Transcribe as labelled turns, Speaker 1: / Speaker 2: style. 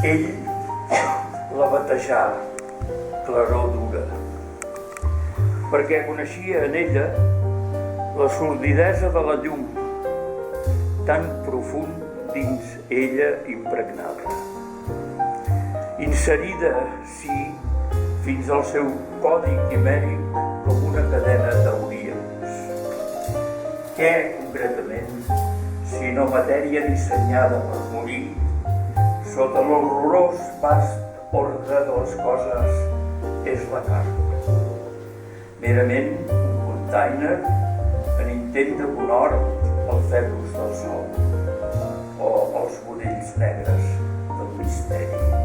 Speaker 1: Ell la batejà claror dura, perquè coneixia en ella la sordidesa de la llum, tan profund dins ella impregnada, inserida, sí, fins al seu codi quimèric com una cadena d'orígens. Què, concretament, sinó matèria dissenyada per morir sota l'horrorós vast ordre de les coses, és la carn. Merament un container en intent de conhort als febros del sol o als budells negres del misteri.